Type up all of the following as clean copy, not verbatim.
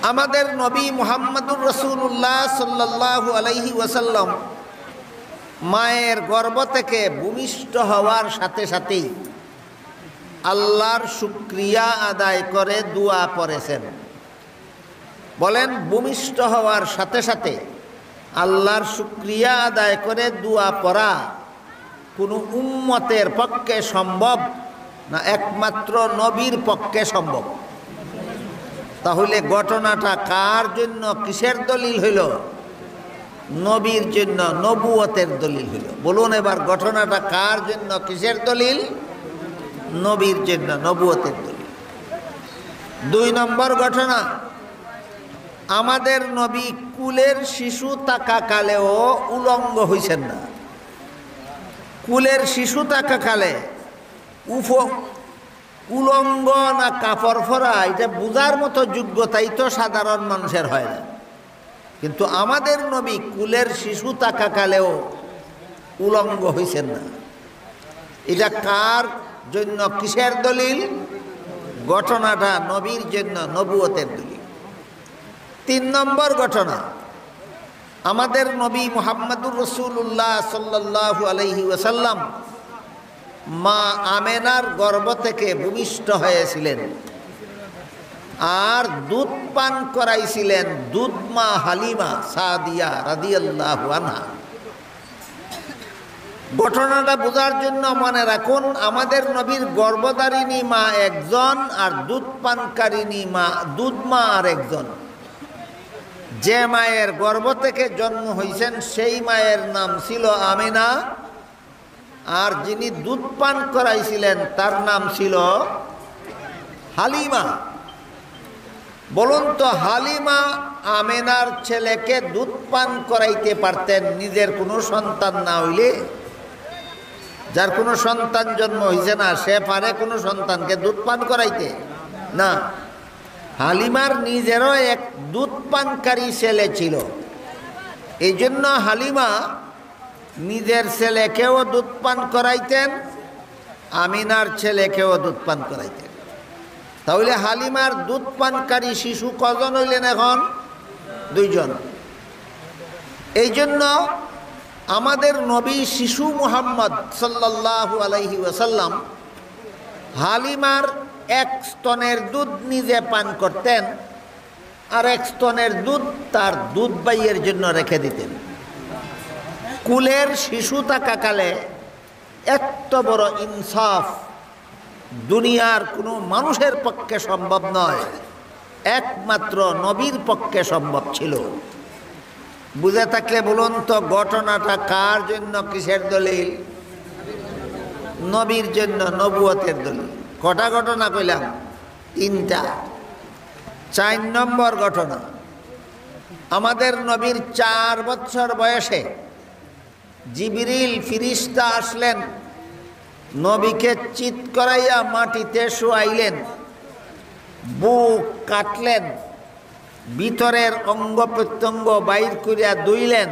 আমাদের নবী মুহাম্মদুর রাসূলুল্লাহ সাল্লাল্লাহু আলাইহি ওয়াসাল্লাম মায়ের গর্ভ থেকে ভূমিষ্ঠ হওয়ার সাথে সাথেই আল্লাহর শুকরিয়া আদায় করে দোয়া পড়েছেন। বলেন, ভূমিষ্ঠ হওয়ার সাথে সাথে আল্লাহর শুকরিয়া আদায় করে দোয়া পড়া কোনো উম্মতের পক্ষে সম্ভব না, একমাত্র নবীর পক্ষে সম্ভব। তাহলে ঘটনাটা কার জন্য, কিসের দলিল হইল? নবীর জন্য, নবুয়তের দলিল হইল। বলুন এবার, ঘটনাটা কার জন্য, কিসের দলিল? নবীর জন্য, নবুয়তের দলিল। 2 নম্বর ঘটনা, আমাদের নবী কুলের শিশু থাকাকালেও উলঙ্গ হইছেন না। কুলের শিশু থাকাকালে উলঙ্গ না কাপড় পরা, এটা বোঝার মতো যোগ্যতাই তো সাধারণ মানুষের হয় না। কিন্তু আমাদের নবী কুলের শিশু থাকাকালেও উলঙ্গ হইছেন না। এটা কার জন্য, কিসের দলিল? ঘটনাটা নবীর জন্য, নবুয়তের দলিল। 3 নম্বর ঘটনা, আমাদের নবী মুহাম্মদুর রাসূলুল্লাহ সাল্লাল্লাহু আলাইহি ওয়াসাল্লাম মা আমেনার গর্ভ থেকে ভূমিষ্ঠ হয়েছিলেন আর দুধ পান করাইছিলেন দুধ মা হালিমা সাদিয়া রাদিয়াল্লাহু আনহা। ঘটনাটা বোঝার জন্য মনে রাখুন, আমাদের নবীর গর্ভধারিণী মা একজন আর দুধ পানকারিণী মা, দুধ মা আর একজন। যে মায়ের গর্ভ থেকে জন্ম হয়েছেন সেই মায়ের নাম ছিল আমিনা, আর যিনি দুধ পান করাইছিলেন তার নাম ছিল হালিমা। বলুন তো, হালিমা আমেনার ছেলেকে দুধ পান করাইতে পারতেন নিজের কোনো সন্তান না হইলে? যার কোনো সন্তান জন্ম হয়েছে না, সে পারে কোনো সন্তানকে দুধ পান করাইতে? না। হালিমার নিজেরও এক দুধ পানকারী ছেলে ছিল, এই জন্য হালিমা নিজের ছেলেকেও দুধ পান করাইতেন, আমিনার ছেলেকেও দুধ পান করাইতেন। তাহলে হালিমার দুধ পানকারী শিশু কজন হইলেন এখন? 2 জন। এই জন্য আমাদের নবী শিশু মুহাম্মদ সাল্লাল্লাহু আলাইহি ওয়াসাল্লাম হালিমার 1 স্তনের দুধ নিজে পান করতেন, আর 1 স্তনের দুধ তার দুধ ভাইয়ের জন্য রেখে দিতেন। কুলের শিশু থাকাকালে এত বড় ইনসাফ দুনিয়ার কোনো মানুষের পক্ষে সম্ভব নয়, একমাত্র নবীর পক্ষে সম্ভব ছিল। বুঝে থাকলে বলুন তো, ঘটনাটা কার জন্য, কিসের দলিল? নবীর জন্য, নবুয়তের দলিল। কটা ঘটনা কইলাম? 3টা। 4 নম্বর ঘটনা, আমাদের নবীর 4 বছর বয়সে জিবরিল ফিরিস্তা আসলেন, নবীকে চিৎ করাইয়া মাটিতে শোয়াইলেন, বুক কাটলেন, ভিতরের অঙ্গ প্রত্যঙ্গ বাইর করিয়া ধুইলেন,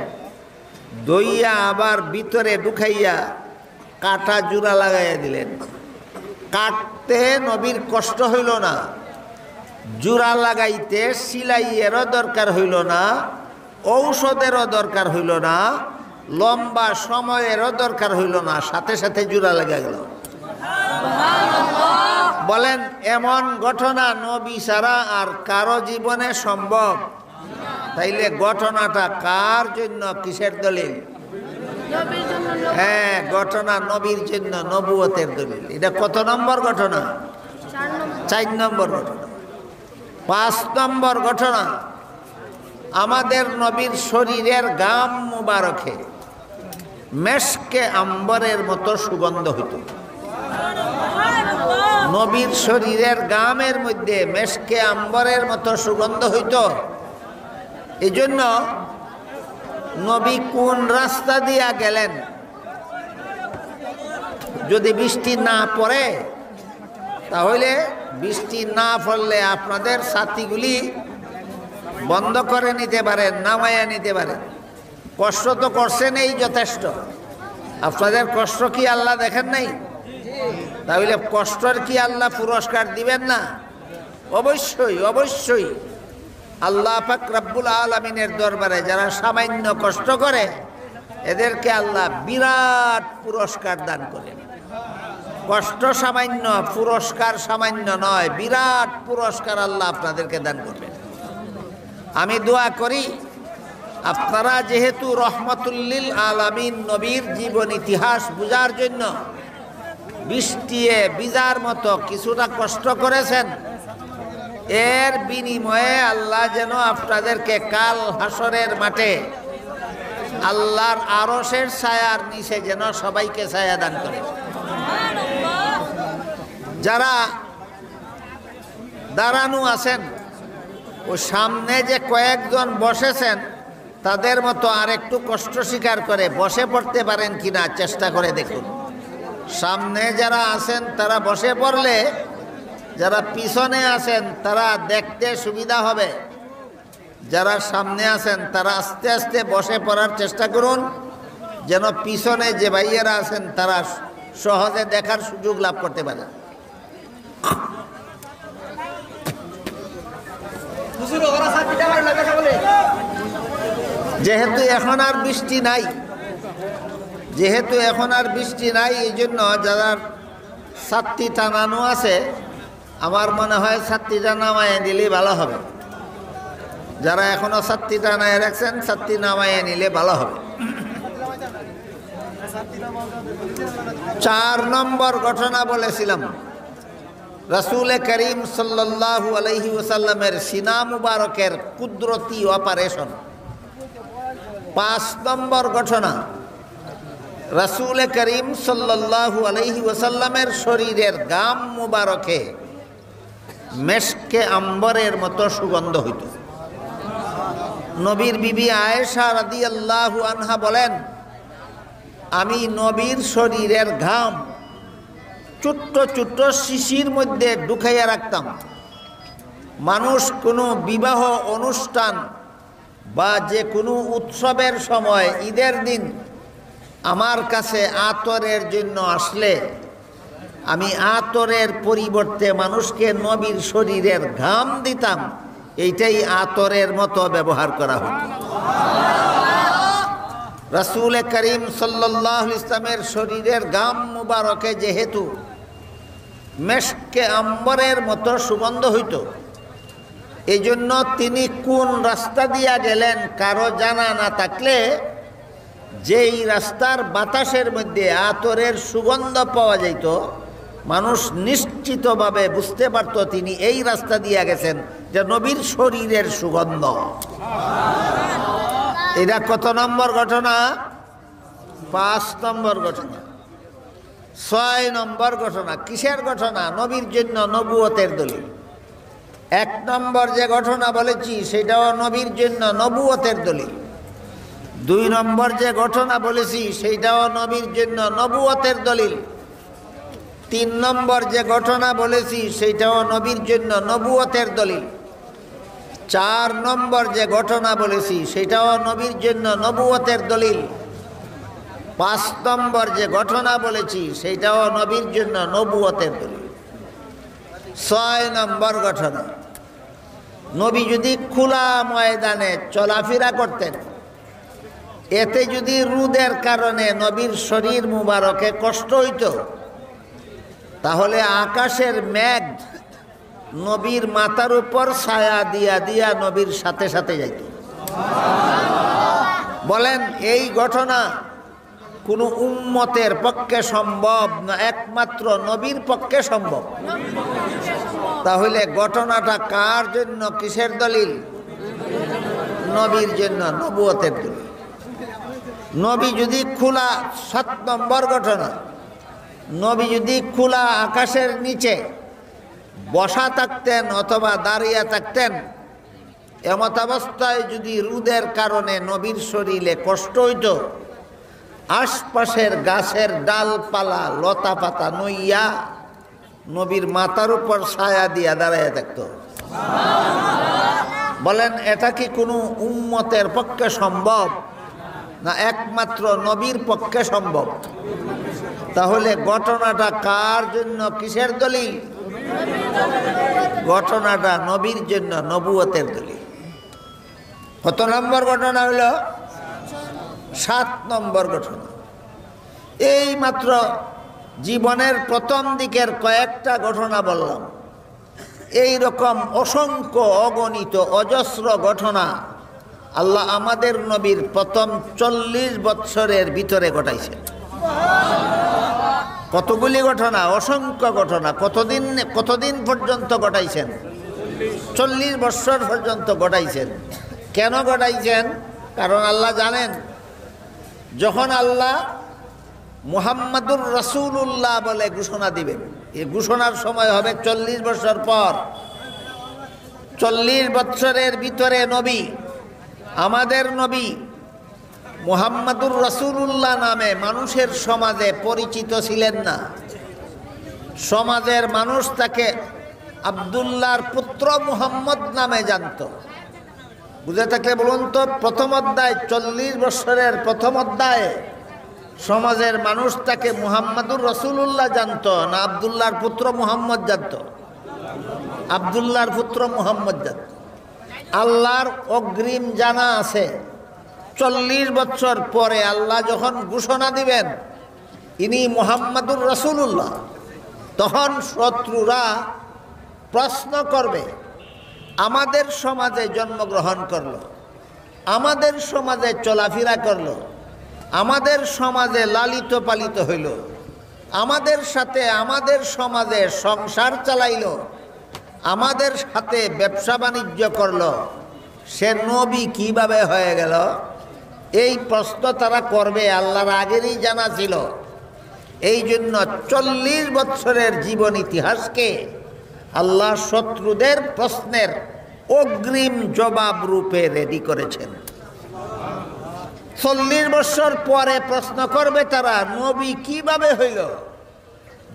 ধুইয়া আবার ভিতরে ঢুকাইয়া কাটা জোড়া লাগাইয়া দিলেন। কাটতে নবীর কষ্ট হইল না, জোড়া লাগাইতে সিলাইয়েরও দরকার হইল না, ঔষধেরও দরকার হইল না, লম্বা সময়েরও দরকার হইল না, সাথে সাথে জোড়া লেগে গেল। বলেন, এমন ঘটনা নবী ছাড়া আর কারো জীবনে সম্ভব? তাইলে ঘটনাটা কার জন্য, কিসের দলিল? হ্যাঁ, ঘটনা নবীর জন্য, নবুয়তের দলিল। এটা কত নম্বর ঘটনা? 4 নম্বর ঘটনা। 5 নম্বর ঘটনা, আমাদের নবীর শরীরের গাম মুবারকে মেশকে আম্বরের মতো সুগন্ধ হইত। নবীর শরীরের গামের মধ্যে মেশকে আম্বরের মতো সুগন্ধ হইত। এই জন্য নবী কোন রাস্তা দিয়া গেলেন, যদি বৃষ্টি না পড়ে, তাহলে বৃষ্টি না পড়লে আপনাদের ছাতিগুলি বন্ধ করে নিতে পারেন, নামাইয়া নিতে পারেন। কষ্ট তো করছেন, এই যথেষ্ট। আপনাদের কষ্ট কি আল্লাহ দেখেন নাই? তাহলে কষ্টের কি আল্লাহ পুরস্কার দিবেন না? অবশ্যই, অবশ্যই। আল্লাহ পাক রব্বুল আলামিনের দরবারে যারা সামান্য কষ্ট করে এদেরকে আল্লাহ বিরাট পুরস্কার দান করেন। কষ্ট সামান্য, পুরস্কার সামান্য নয়, বিরাট পুরস্কার আল্লাহ আপনাদেরকে দান করবেন। আমি দোয়া করি আপনারা যেহেতু রহমতুল্লিল আলামিন নবীর জীবন ইতিহাস বোঝার জন্য বৃষ্টিয়ে বিজার মতো কিছুটা কষ্ট করেছেন, এর বিনিময়ে আল্লাহ যেন আপনাদেরকে কাল হাসরের মাঠে আল্লাহর আরশের ছায়ার নিচে যেন সবাইকে ছায়া দান করে। যারা দাঁড়ানো আছেন ও সামনে যে কয়েকজন বসেছেন তাদের মতো আর একটু কষ্ট স্বীকার করে বসে পড়তে পারেন কিনা চেষ্টা করে দেখুন। সামনে যারা আছেন তারা বসে পড়লে যারা পিছনে আছেন তারা দেখতে সুবিধা হবে। যারা সামনে আছেন তারা আস্তে আস্তে বসে পড়ার চেষ্টা করুন, যেন পিছনে যে ভাইয়েরা আছেন তারা সহজে দেখার সুযোগ লাভ করতে পারে। যেহেতু এখন আর বৃষ্টি নাই, এই জন্য যারা ছাত্রী টানানো আছে আমার মনে হয় ছাত্রীটা নামায় দিলে ভালো হবে। যারা এখনো ছাত্রী টানায় রাখছেন ছাত্রী নামায় নিলে ভালো হবে। 4 নম্বর ঘটনা বলেছিলাম, রাসূল করিম সাল্লাল্লাহু আলাইহি ওয়াসাল্লামের সিনা মুবারকের কুদরতি অপারেশন। 5 নম্বর ঘটনা, রাসূল করিম সাল্লাল্লাহু আলাইহি ওয়াসাল্লামের শরীরের গাম মুবারকে মেশকে আম্বরের মতো সুগন্ধ হইত। নবীর বিবি আয়েশা রাদিয়াল্লাহু আনহা বলেন, আমি নবীর শরীরের ঘাম ছোট্ট ছোট্ট শিশির মধ্যে ঢুকাইয়া রাখতাম। মানুষ কোনো বিবাহ অনুষ্ঠান বা যে কোনো উৎসবের সময় ঈদের দিন আমার কাছে আতরের জন্য আসলে আমি আতরের পরিবর্তে মানুষকে নবীর শরীরের ঘাম দিতাম, এইটাই আতরের মতো ব্যবহার করা হতো। রাসূল করিম সাল্লাল্লাহু আলাইহি ওয়াসাল্লামের শরীরের ঘাম মুবারকে যেহেতু মেশকে আম্বরের মতো সুগন্ধ হইত, এই জন্য তিনি কোন রাস্তা দিয়া গেলেন কারো জানা না থাকলে যেই রাস্তার বাতাসের মধ্যে আতরের সুগন্ধ পাওয়া যাইত মানুষ নিশ্চিতভাবে বুঝতে পারত তিনি এই রাস্তা দিয়ে গেছেন, যে নবীর শরীরের সুগন্ধ। এটা কত নম্বর ঘটনা? 5 নম্বর ঘটনা। 6 নম্বর ঘটনা কিসের ঘটনা? নবীর জন্য নবুয়তের দলিল। 1 নম্বর যে ঘটনা বলেছি সেটাও নবীর জন্য নবুয়তের দলিল। 2 নম্বর যে ঘটনা বলেছি সেইটাও নবীর জন্য নবুয়তের দলিল। 3 নম্বর যে ঘটনা বলেছি সেইটাও নবীর জন্য নবুয়তের দলিল। 4 নম্বর যে ঘটনা বলেছি সেটাও নবীর জন্য নবুয়তের দলিল। 5 নম্বর যে ঘটনা বলেছি সেইটাও নবীর জন্য নবুয়তের দলিল। 6 নম্বর ঘটনা, নবী যদি খোলা ময়দানে চলাফেরা করতেন, এতে যদি রোদের কারণে নবীর শরীর মুবারকে কষ্ট হইত, তাহলে আকাশের মেঘ নবীর মাথার উপর ছায়া দিয়া দিয়া নবীর সাথে সাথে যাইত। বলেন এই ঘটনা কোনো উম্মতের পক্ষে সম্ভব না, একমাত্র নবীর পক্ষে সম্ভব। তাহলে ঘটনাটা কার জন্য, কিসের দলিল? নবীর জন্য, নবুয়তের দলিল। নবী যদি খোলা, 7 নম্বর ঘটনা, নবী যদি খোলা আকাশের নিচে বসা থাকতেন অথবা দাঁড়িয়ে থাকতেন, এমত অবস্থায় যদি রোদের কারণে নবীর শরীরে কষ্ট হইত, আশপাশের গাছের ডালপালা লতা পাতা নইয়া নবীর মাথার উপর ছায়া দিয়া দাঁড়াইয়া থাকত। বলেন এটা কি কোনো উম্মতের পক্ষে সম্ভব না একমাত্র নবীর পক্ষে সম্ভব? তাহলে ঘটনাটা কার জন্য, কিসের দলিল? ঘটনাটা নবীর জন্য নবুয়তের দলিল। কত নম্বর ঘটনা হইল? 7 নম্বর ঘটনা। এই মাত্র জীবনের প্রথম দিকের কয়েকটা ঘটনা বললাম। এই রকম অসংখ্য অগণিত অজস্র ঘটনা আল্লাহ আমাদের নবীর প্রথম 40 বৎসরের ভিতরে ঘটাইছেন। কতগুলি ঘটনা, অসংখ্য ঘটনা। কতদিন পর্যন্ত ঘটাইছেন? 40 বৎসর পর্যন্ত ঘটাইছেন। কেন ঘটাইছেন? কারণ আল্লাহ জানেন, যখন আল্লাহ মুহাম্মাদুর রাসূলুল্লাহ বলে ঘোষণা দিবেন, এই ঘোষণার সময় হবে 40 বছর পর। 40 বছরের ভিতরে নবী, আমাদের নবী মুহাম্মাদুর রাসূলুল্লাহ নামে মানুষের সমাজে পরিচিত ছিলেন না। সমাজের মানুষ তাকে আব্দুল্লাহর পুত্র মুহাম্মদ নামে জানত। বুঝে থাকলে বলুন তো, প্রথম অধ্যায় 40 বছরের প্রথম অধ্যায়ে সমাজের মানুষ তাকে মুহাম্মাদুর রাসূলুল্লাহ জানত না আব্দুল্লাহর পুত্র মুহাম্মদ জানত? আব্দুল্লাহর পুত্র মুহাম্মদ জানত। আল্লাহর অগ্রিম জানা আছে 40 বছর পরে আল্লাহ যখন ঘোষণা দিবেন ইনি মুহাম্মাদুর রাসূলুল্লাহ, তখন শত্রুরা প্রশ্ন করবে, আমাদের সমাজে জন্মগ্রহণ করলো, আমাদের সমাজে চলাফেরা করলো, আমাদের সমাজে লালিত পালিত হইল, আমাদের সাথে আমাদের সমাজে সংসার চালাইল, আমাদের সাথে ব্যবসা বাণিজ্য করলো, সে নবী কিভাবে হয়ে গেল? এই প্রশ্ন তারা করবে, আল্লাহর আগেরই জানা ছিল। এই জন্য 40 বছরের জীবন ইতিহাসকে আল্লাহ শত্রুদের প্রশ্নের অগ্রিম জবাব রূপে রেডি করেছেন। 40 বছর পরে প্রশ্ন করবে তারা, নবী কিভাবে হইল?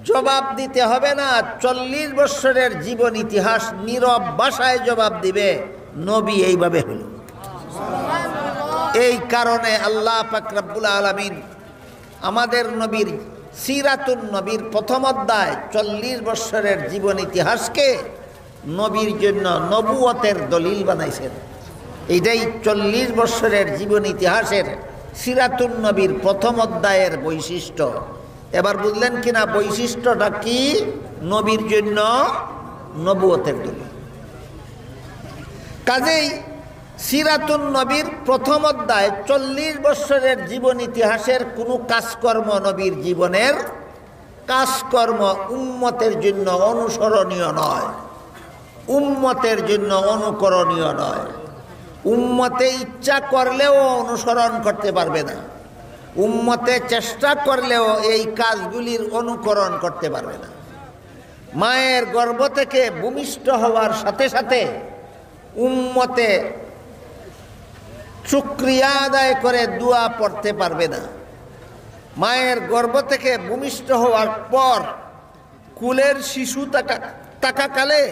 জবাব দিতে হবে না, 40 বছরের জীবন ইতিহাস নীরব ভাষায় জবাব দিবে, নবী এইভাবে হইল। এই কারণে আল্লাহ পাক রব্বুল আলামিন আমাদের নবীর সিরাতুন নবীর প্রথম অধ্যায় 40 বছরের জীবন ইতিহাসকে নবীর জন্য নবুয়তের দলিল বানাইছেন। এইটাই 40 বছরের জীবন ইতিহাসের সিরাতুন নবীর প্রথম অধ্যায়ের বৈশিষ্ট্য। এবার বুঝলেন কিনা বৈশিষ্ট্যটা কি? নবীর জন্য নবুয়তের দলিল। কাজেই সিরাতুন নবীর প্রথম অধ্যায় 40 বছরের জীবন ইতিহাসের কোনো কাজকর্ম, নবীর জীবনের কাজকর্ম উম্মতের জন্য অনুসরণীয় নয়, উম্মতের জন্য অনুকরণীয় নয়। উম্মতে ইচ্ছা করলেও অনুসরণ করতে পারবে না, উম্মতে চেষ্টা করলেও এই কাজগুলির অনুকরণ করতে পারবে না। মায়ের গর্ভ থেকে ভূমিষ্ঠ হওয়ার সাথে সাথে উম্মতে শুকরিয়া আদায় করে দোয়া পড়তে পারবে না। মায়ের গর্ভ থেকে ভূমিষ্ঠ হওয়ার পর কুলের শিশু থাকাকালে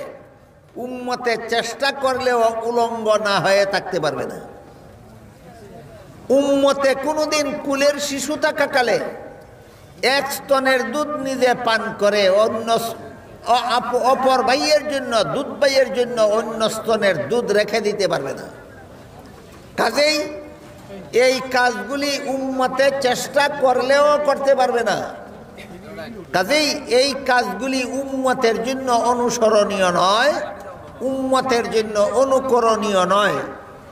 উম্মতে চেষ্টা করলেও উলঙ্গ না হয়ে থাকতে পারবে না। উম্মতে কোনোদিন কুলের শিশু থাকাকালে এক স্তনের দুধ নিজে পান করে অপর ভাইয়ের জন্য, দুধ ভাইয়ের জন্য অন্য স্তনের দুধ রেখে দিতে পারবে না। কাজেই এই কাজগুলি উম্মতে চেষ্টা করলেও করতে পারবে না। কাজেই এই কাজগুলি উম্মতের জন্য অনুসরণীয় নয়, উম্মতের জন্য অনুকরণীয় নয়।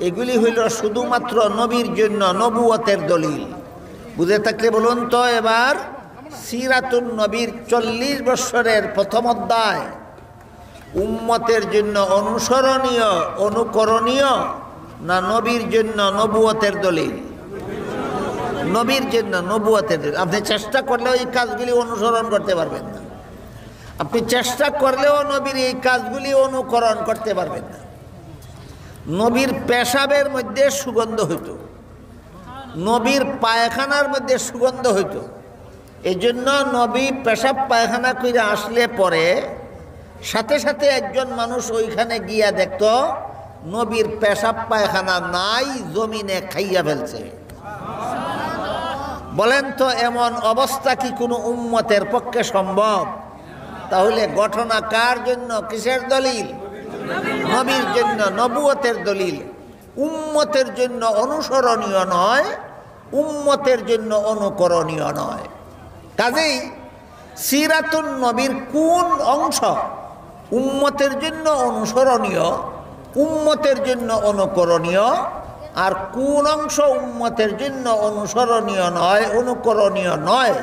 এগুলি হইল শুধুমাত্র নবীর জন্য নবুয়তের দলিল। বুঝে থাকলে বলুন তো এবার সিরাতুন নবীর 40 বছরের প্রথম অধ্যায় উম্মতের জন্য অনুসরণীয়, অনুকরণীয় না নবীর জন্য নবুয়তের দলিল? নবীর জন্য নবুয়তের দলিল। আপনি চেষ্টা করলেও এই কাজগুলি অনুসরণ করতে পারবেন না, আপনি চেষ্টা করলেও নবীর এই কাজগুলি অনুকরণ করতে পারবেন না। নবীর পেশাবের মধ্যে সুগন্ধ হইত, নবীর পায়খানার মধ্যে সুগন্ধ হইত। এই জন্য নবী পেশাব পায়খানা করে আসলে পরে সাথে সাথে একজন মানুষ ওইখানে গিয়া দেখত নবীর পেশাব পায়খানা নাই, জমিনে খাইয়া ফেলছে। বলেন তো এমন অবস্থা কি কোনো উম্মতের পক্ষে সম্ভব? তাহলে ঘটনা কার জন্য, কিসের দলিল? নবীর জন্য নবুয়তের দলিল। উম্মতের জন্য অনুসরণীয় নয়, উম্মতের জন্য অনুকরণীয় নয়। কাজেই সিরাতুন নবীর কোন অংশ উম্মতের জন্য অনুসরণীয়, উম্মতের জন্য অনুকরণীয়, আর কোন অংশ উম্মতের জন্য অনুসরণীয় নয়, অনুকরণীয় নয়,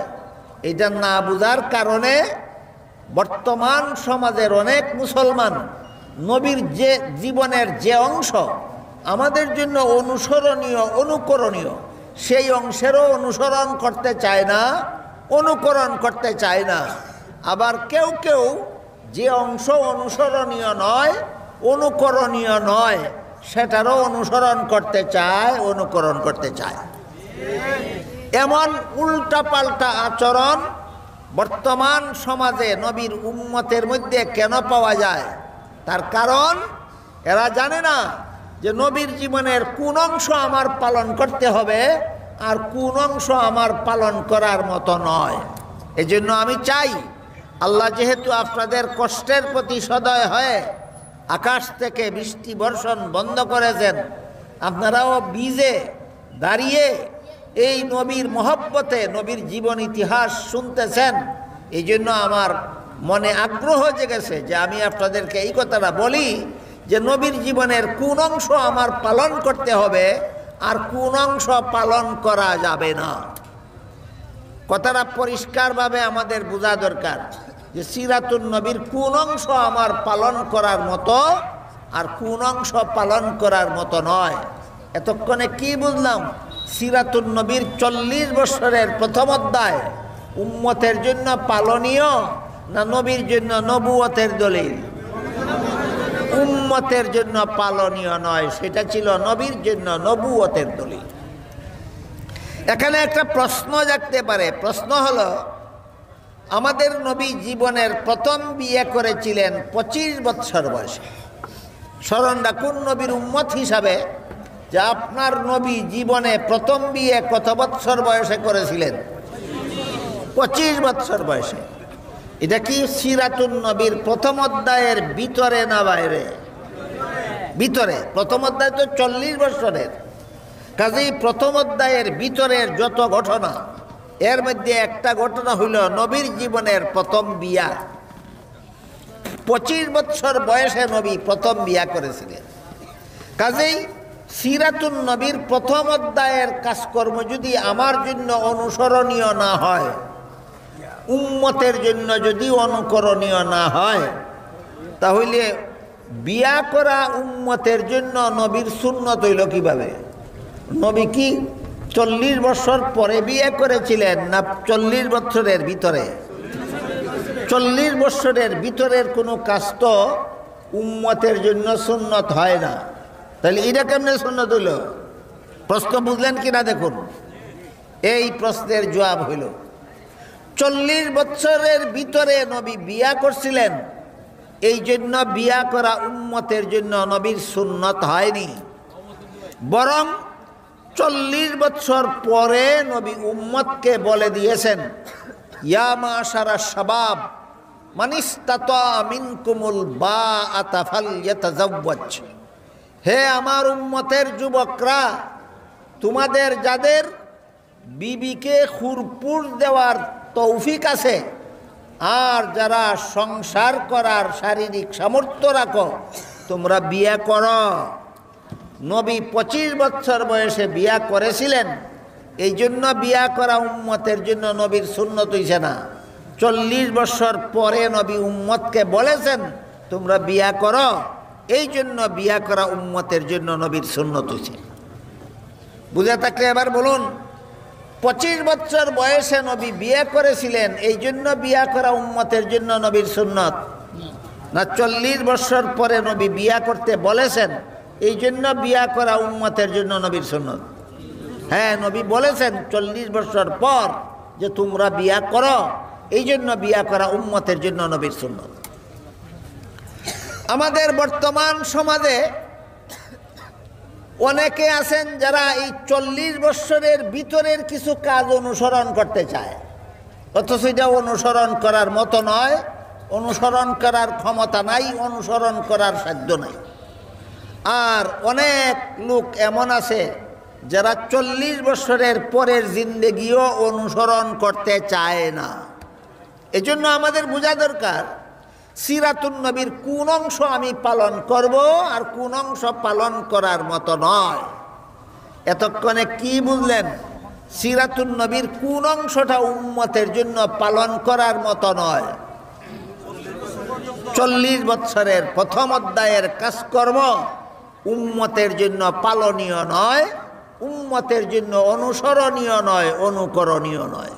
এটা না বুঝার কারণে বর্তমান সমাজের অনেক মুসলমান নবীর যে জীবনের যে অংশ আমাদের জন্য অনুসরণীয়, অনুকরণীয়, সেই অংশেরও অনুসরণ করতে চায় না, অনুকরণ করতে চায় না। আবার কেউ কেউ যে অংশ অনুসরণীয় নয়, অনুকরণীয় নয়, সেটারও অনুসরণ করতে চায়, অনুকরণ করতে চায়। এমন উল্টাপাল্টা আচরণ বর্তমান সমাজে নবীর উম্মতের মধ্যে কেন পাওয়া যায়? তার কারণ এরা জানে না যে নবীর জীবনের কোন অংশ আমার পালন করতে হবে আর কোন অংশ আমার পালন করার মতো নয়। এজন্য আমি চাই, আল্লাহ যেহেতু আপনাদের কষ্টের প্রতি সদয় হয়ে আকাশ থেকে বৃষ্টি বর্ষণ বন্ধ করেছেন, আপনারাও বীজে দাঁড়িয়ে এই নবীর মহব্বতে নবীর জীবন ইতিহাস শুনতেছেন। এই জন্য আমার মনে আগ্রহ জেগেছে যে আমি আপনাদেরকে এই কথাটা বলি যে নবীর জীবনের কোন অংশ আমার পালন করতে হবে আর কোন অংশ পালন করা যাবে না। কথাটা পরিষ্কারভাবে আমাদের বোঝা দরকার যে সিরাতুন নবীর কোন অংশ আমার পালন করার মতো আর কোন অংশ পালন করার মতো নয়। এতক্ষণে কি বুঝলাম? সিরাতুন নবীর 40 বছরের প্রথম অধ্যায় উম্মতের জন্য পালনীয় না নবীর জন্য নবুয়তের দলিল? উম্মতের জন্য পালনীয় নয়, সেটা ছিল নবীর জন্য নবুয়তের দলিল। এখানে একটা প্রশ্ন জাগতে পারে। প্রশ্ন হলো, আমাদের নবী জীবনের প্রথম বিয়ে করেছিলেন 25 বছর বয়সে। স্মরণ রাখুন নবীর উম্মত হিসাবে যে আপনার নবী জীবনে প্রথম বিয়ে কত বছর বয়সে করেছিলেন? 25 বছর বয়সে। এটা কি সিরাতুন নবীর প্রথম অধ্যায়ের ভিতরে না বাইরে? ভিতরে। প্রথম অধ্যায় তো 40 বছরের। কাজেই প্রথম অধ্যায়ের ভিতরের যত ঘটনা, এর মধ্যে একটা ঘটনা হইল নবীর জীবনের প্রথম বিয়া। 25 বছর বয়সে নবী প্রথম বিয়া করেছিলেন। কাজেই সিরাতুন নবীর প্রথম অধ্যায়ের কাজকর্ম যদি আমার জন্য অনুসরণীয় না হয়, উম্মতের জন্য যদি অনুকরণীয় না হয়, তাহলে বিয়া করা উম্মতের জন্য নবীর সুন্নত হইল কিভাবে? নবী কি 40 বছর পরে বিয়ে করেছিলেন না 40 বছরের ভিতরে? 40 বছরের ভিতরের কোনো কাজ তো উম্মতের জন্য সুন্নত হয় না। তাহলে এটা কেমনে সুন্নত হইল? প্রশ্ন বুঝলেন কিনা দেখুন। এই প্রশ্নের জবাব হইল, 40 বছরের ভিতরে নবী বিয়া করছিলেন, এই জন্য বিয়া করা উম্মতের জন্য নবীর সুন্নত হয়নি। বরং 40 বছর পরে নবী উম্মতকে বলে দিয়েছেন, ইয়া মাশারা শাবাব মান ইসতাতা মিনকুমুল বাআতা ফালইয়াতাযাওয়াজ। হে আমার উম্মতের যুবকরা, তোমাদের যাদের বিবিকে খুরপুর দেওয়ার তৌফিক আছে আর যারা সংসার করার শারীরিক সামর্থ্য রাখো, তোমরা বিয়ে করো। নবী 25 বছর বয়সে বিয়া করেছিলেন, এই জন্য বিয়া করা উম্মতের জন্য নবীর সুন্নত হইছে না। 40 বছর পরে নবী উম্মতকে বলেছেন তোমরা বিয়া করো, এই জন্য বিয়া করা উম্মতের জন্য নবীর সুন্নত হইছে। বুঝে থাকলে এবার বলুন, 25 বছর বয়সে নবী বিয়ে করেছিলেন, এই জন্য বিয়া করা উম্মতের জন্য নবীর সুন্নত না 40 বছর পরে নবী বিয়া করতে বলেছেন, এই জন্য বিয়া করা উম্মতের জন্য নবীর সুন্নত? হ্যাঁ, নবী বলেছেন 40 বছর পর যে তোমরা বিয়া করো, এই জন্য বিয়া করা উম্মতের জন্য নবীর সুন্নত। আমাদের বর্তমান সমাজে অনেকে আছেন যারা এই 40 বছরের ভিতরের কিছু কাজ অনুসরণ করতে চায়, অথচ এটা অনুসরণ করার মতো নয়, অনুসরণ করার ক্ষমতা নাই, অনুসরণ করার সাধ্য নাই। আর অনেক লোক এমন আছে যারা 40 বছরের পরের জিন্দেগিও অনুসরণ করতে চায় না। এজন্য আমাদের বোঝা দরকার সিরাতুন নবীর কোন অংশ আমি পালন করব আর কোন অংশ পালন করার মতো নয়। এতক্ষণে কি বুঝলেন? সিরাতুন নবীর কোন অংশটা উম্মতের জন্য পালন করার মতো নয়? 40 বছরের প্রথম অধ্যায়ের কাজকর্ম উম্মতের জন্য পালনীয় নয়, উম্মতের জন্য অনুসরণীয় নয়, অনুকরণীয় নয়।